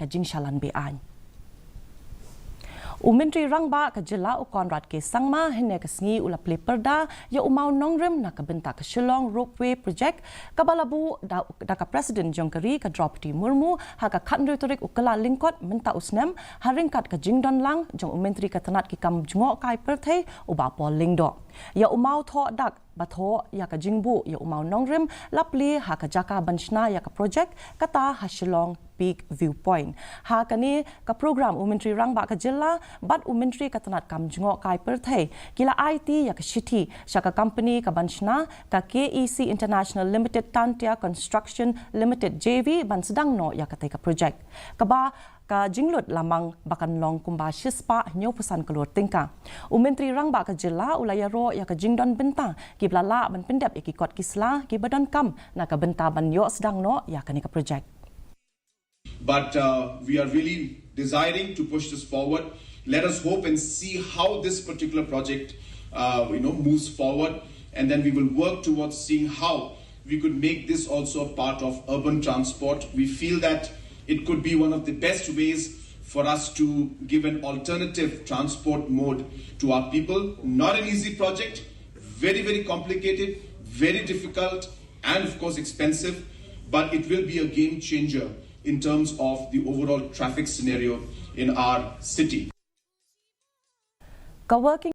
ka jingshalan be'an. Myntri Rangbah ke Jylla u Conrad ke Sangma hene ke sengi ula Plie Pyrda ya umau Nongrim na ke Bynta ke Shillong ropeway project ka balabu da ka Presiden Jongkeri ke Draupadi Murmu ha ka khandri turik ukala lingkot menta usnem haringkat ke jingdon lang jong Myntri ke tanat ki kam jngok kai perthei u ba pol lingdo. Ya umau tho dak batho ya ka jingbu ya umau Nongrim lapli ha ka jaka banchna ya ka project kata ha Shillong Peak Viewpoint. Ha kani ka program Myntri Rangbah ka Jylla bat Myntri ka tanat kam jngok kai perthei kila IT ya ka shiti shaka company ka banchna ka KHASI International Limited Tantia Construction Limited JV ban sedang no ya ka ka project. Kaba ka jinglut lamang bakan long kumba shispa nyo pesan keluar tingka. Myntri Rangbah ka Jylla ulaya ro ya ka jingdon Bynta ki blala ban pendep ki kot kisla ki badan kam na ka Bynta ban yo sedang no ya ka ni ka project. But we are really desiring to push this forward. Let us hope and see how this particular project moves forward, and then we will work towards seeing how we could make this also a part of urban transport. We feel that it could be one of the best ways for us to give an alternative transport mode to our people. Not an easy project, very, very complicated, very difficult, and of course expensive, but it will be a game changer in terms of the overall traffic scenario in our city.